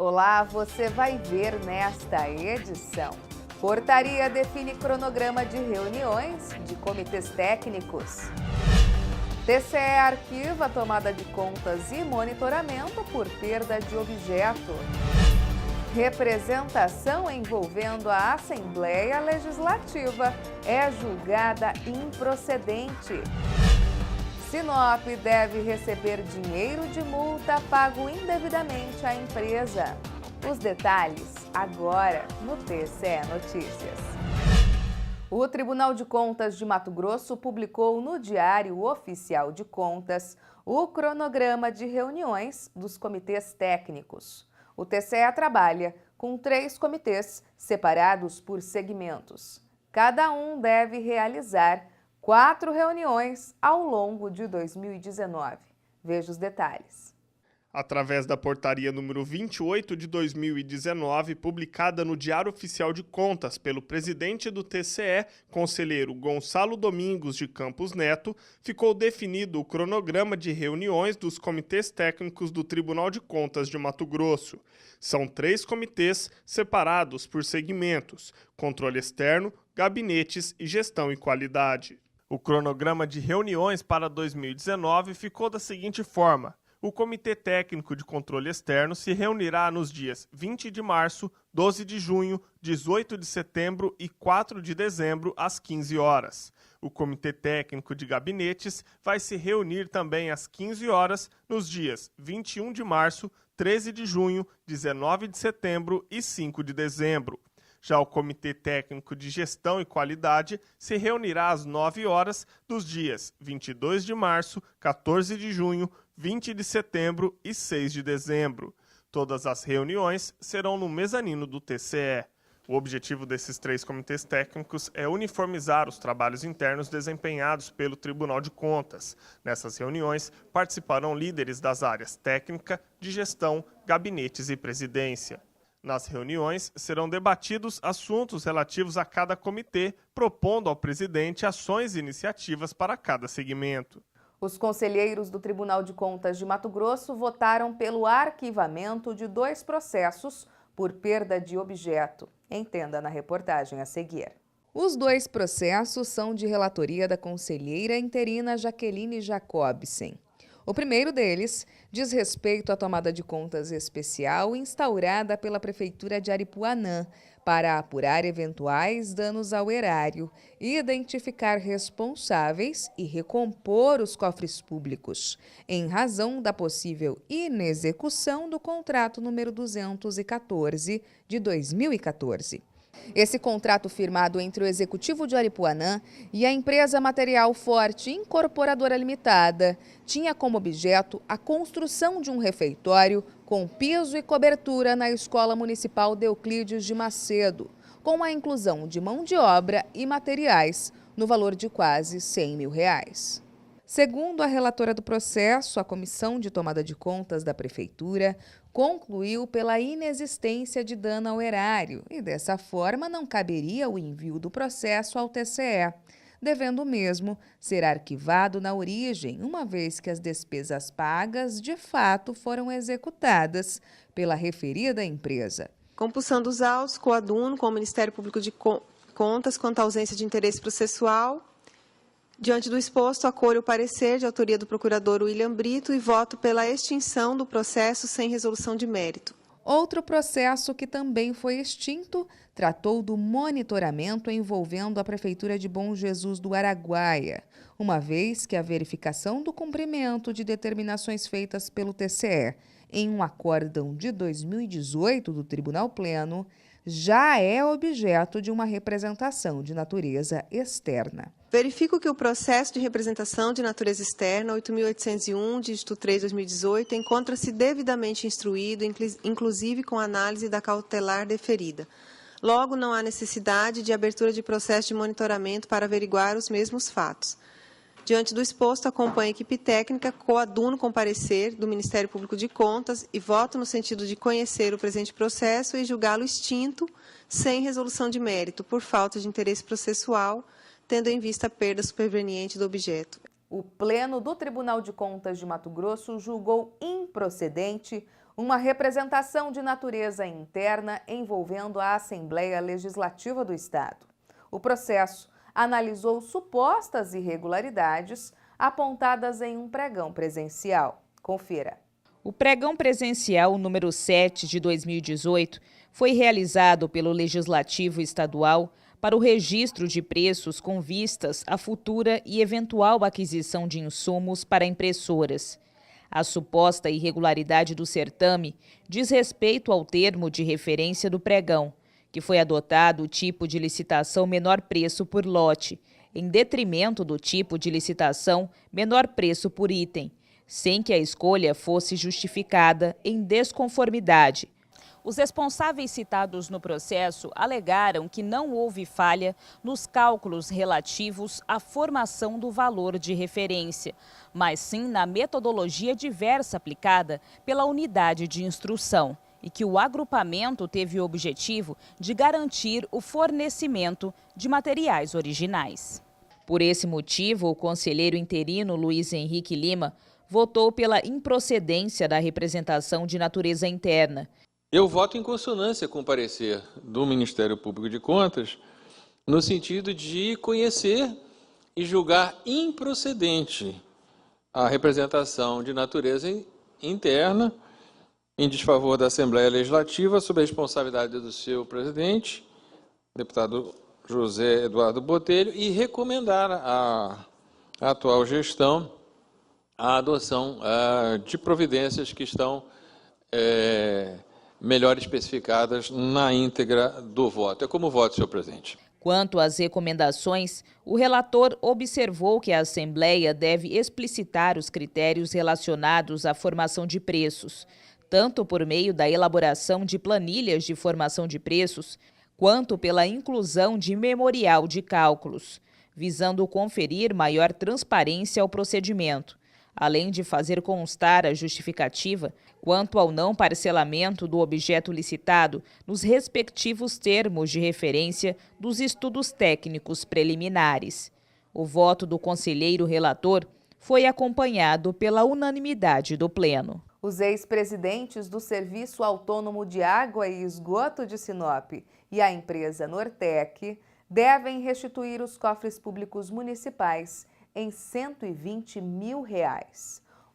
Olá, você vai ver nesta edição. Portaria define cronograma de reuniões de comitês técnicos. TCE arquiva tomada de contas e monitoramento por perda de objeto. Representação envolvendo a Assembleia Legislativa é julgada improcedente. Sinop deve receber dinheiro de multa pago indevidamente à empresa. Os detalhes agora no TCE Notícias. O Tribunal de Contas de Mato Grosso publicou no Diário Oficial de Contas o cronograma de reuniões dos comitês técnicos. O TCE trabalha com 3 comitês separados por segmentos. Cada um deve realizar 4 reuniões ao longo de 2019. Veja os detalhes. Através da portaria número 28 de 2019, publicada no Diário Oficial de Contas pelo presidente do TCE, conselheiro Gonçalo Domingos de Campos Neto, ficou definido o cronograma de reuniões dos comitês técnicos do Tribunal de Contas de Mato Grosso. São 3 comitês separados por segmentos: controle externo, gabinetes e gestão e qualidade. O cronograma de reuniões para 2019 ficou da seguinte forma: o Comitê Técnico de Controle Externo se reunirá nos dias 20 de março, 12 de junho, 18 de setembro e 4 de dezembro, às 15 horas. O Comitê Técnico de Gabinetes vai se reunir também às 15 horas nos dias 21 de março, 13 de junho, 19 de setembro e 5 de dezembro. Já o Comitê Técnico de Gestão e Qualidade se reunirá às 9 horas dos dias 22 de março, 14 de junho, 20 de setembro e 6 de dezembro. Todas as reuniões serão no mezanino do TCE. O objetivo desses 3 comitês técnicos é uniformizar os trabalhos internos desempenhados pelo Tribunal de Contas. Nessas reuniões participarão líderes das áreas técnica, de gestão, gabinetes e presidência. Nas reuniões, serão debatidos assuntos relativos a cada comitê, propondo ao presidente ações e iniciativas para cada segmento. Os conselheiros do Tribunal de Contas de Mato Grosso votaram pelo arquivamento de 2 processos por perda de objeto. Entenda na reportagem a seguir. Os 2 processos são de relatoria da conselheira interina Jaqueline Jacobsen. O primeiro deles diz respeito à tomada de contas especial instaurada pela Prefeitura de Aripuanã para apurar eventuais danos ao erário, identificar responsáveis e recompor os cofres públicos, em razão da possível inexecução do contrato número 214 de 2014. Esse contrato firmado entre o Executivo de Aripuanã e a empresa Material Forte Incorporadora Limitada tinha como objeto a construção de um refeitório com piso e cobertura na Escola Municipal Euclides de Macedo, com a inclusão de mão de obra e materiais no valor de quase R$100 mil. Segundo a relatora do processo, a Comissão de Tomada de Contas da Prefeitura concluiu pela inexistência de dano ao erário e, dessa forma, não caberia o envio do processo ao TCE, devendo o mesmo ser arquivado na origem, uma vez que as despesas pagas, de fato, foram executadas pela referida empresa. Compulsão dos autos, coaduno com o Ministério Público de Contas quanto à ausência de interesse processual. Diante do exposto, acolho o parecer de autoria do procurador William Brito e voto pela extinção do processo sem resolução de mérito. Outro processo que também foi extinto tratou do monitoramento envolvendo a Prefeitura de Bom Jesus do Araguaia, uma vez que a verificação do cumprimento de determinações feitas pelo TCE em um acórdão de 2018 do Tribunal Pleno já é objeto de uma representação de natureza externa. Verifico que o processo de representação de natureza externa 8.801, dígito 3, 2018, encontra-se devidamente instruído, inclusive com análise da cautelar deferida. Logo, não há necessidade de abertura de processo de monitoramento para averiguar os mesmos fatos. Diante do exposto, acompanho a equipe técnica, coaduno com parecer do Ministério Público de Contas e voto no sentido de conhecer o presente processo e julgá-lo extinto, sem resolução de mérito, por falta de interesse processual, tendo em vista a perda superveniente do objeto. O Pleno do Tribunal de Contas de Mato Grosso julgou improcedente uma representação de natureza interna envolvendo a Assembleia Legislativa do Estado. O processo analisou supostas irregularidades apontadas em um pregão presencial. Confira. O pregão presencial número 7 de 2018 foi realizado pelo Legislativo Estadual para o registro de preços com vistas à futura e eventual aquisição de insumos para impressoras. A suposta irregularidade do certame diz respeito ao termo de referência do pregão, que foi adotado o tipo de licitação menor preço por lote, em detrimento do tipo de licitação menor preço por item, sem que a escolha fosse justificada em desconformidade. Os responsáveis citados no processo alegaram que não houve falha nos cálculos relativos à formação do valor de referência, mas sim na metodologia diversa aplicada pela unidade de instrução, e que o agrupamento teve o objetivo de garantir o fornecimento de materiais originais. Por esse motivo, o conselheiro interino Luiz Henrique Lima votou pela improcedência da representação de natureza interna. Eu voto em consonância com o parecer do Ministério Público de Contas, no sentido de conhecer e julgar improcedente a representação de natureza interna em desfavor da Assembleia Legislativa, sob a responsabilidade do seu presidente, deputado José Eduardo Botelho, e recomendar à atual gestão a adoção de providências que estão melhor especificadas na íntegra do voto. É como voto, senhor presidente. Quanto às recomendações, o relator observou que a Assembleia deve explicitar os critérios relacionados à formação de preços, tanto por meio da elaboração de planilhas de formação de preços, quanto pela inclusão de memorial de cálculos, visando conferir maior transparência ao procedimento, além de fazer constar a justificativa quanto ao não parcelamento do objeto licitado nos respectivos termos de referência dos estudos técnicos preliminares. O voto do conselheiro relator foi acompanhado pela unanimidade do Pleno. Os ex-presidentes do Serviço Autônomo de Água e Esgoto de Sinop e a empresa Nortec devem restituir os cofres públicos municipais em R$ 120 mil.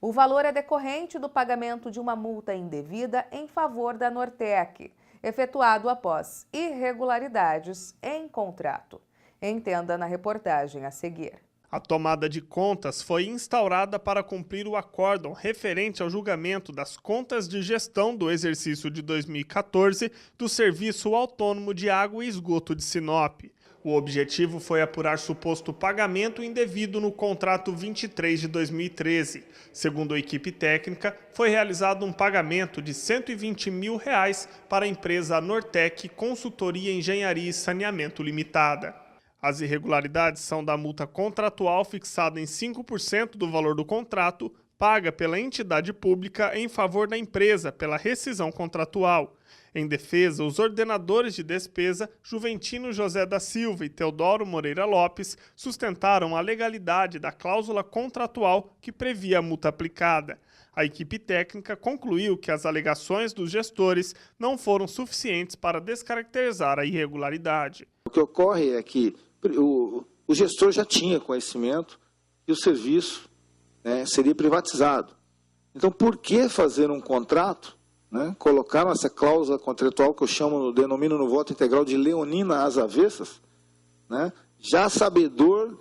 O valor é decorrente do pagamento de uma multa indevida em favor da Nortec, efetuado após irregularidades em contrato. Entenda na reportagem a seguir. A tomada de contas foi instaurada para cumprir o acórdão referente ao julgamento das contas de gestão do exercício de 2014 do Serviço Autônomo de Água e Esgoto de Sinop. O objetivo foi apurar suposto pagamento indevido no contrato 23 de 2013. Segundo a equipe técnica, foi realizado um pagamento de R$ 120 mil para a empresa Nortec Consultoria, Engenharia e Saneamento Limitada. As irregularidades são da multa contratual fixada em 5% do valor do contrato, paga pela entidade pública em favor da empresa pela rescisão contratual. Em defesa, os ordenadores de despesa, Juventino José da Silva e Teodoro Moreira Lopes, sustentaram a legalidade da cláusula contratual que previa a multa aplicada. A equipe técnica concluiu que as alegações dos gestores não foram suficientes para descaracterizar a irregularidade. O que ocorre é que o gestor já tinha conhecimento que o serviço seria privatizado. Então, por que fazer um contrato? Colocaram essa cláusula contratual que eu denomino no voto integral de leonina às avessas, já sabedor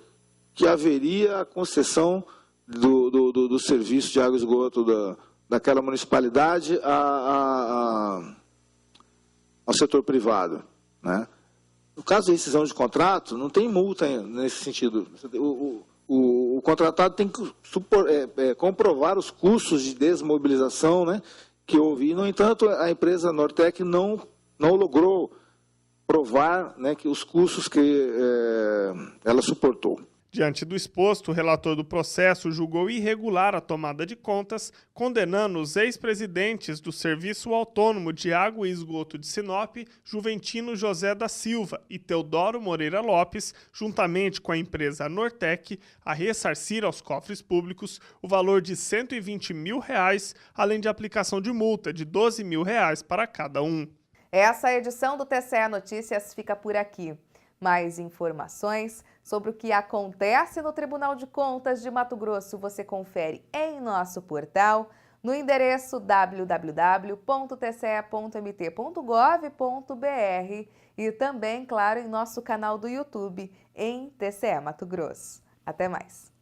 que haveria a concessão do serviço de água e esgoto daquela municipalidade ao setor privado. No caso de rescisão de contrato, não tem multa nesse sentido. O contratado tem que comprovar os custos de desmobilização, que houve. No entanto, a empresa Nortec não logrou provar que os custos que ela suportou. Diante do exposto, o relator do processo julgou irregular a tomada de contas, condenando os ex-presidentes do Serviço Autônomo de Água e Esgoto de Sinop, Juventino José da Silva e Teodoro Moreira Lopes, juntamente com a empresa Nortec, a ressarcir aos cofres públicos o valor de R$ 120 mil, além de aplicação de multa de R$ 12 mil para cada um. Essa edição do TCE Notícias fica por aqui. Mais informações sobre o que acontece no Tribunal de Contas de Mato Grosso você confere em nosso portal no endereço www.tce.mt.gov.br e também, claro, em nosso canal do YouTube em TCE Mato Grosso. Até mais!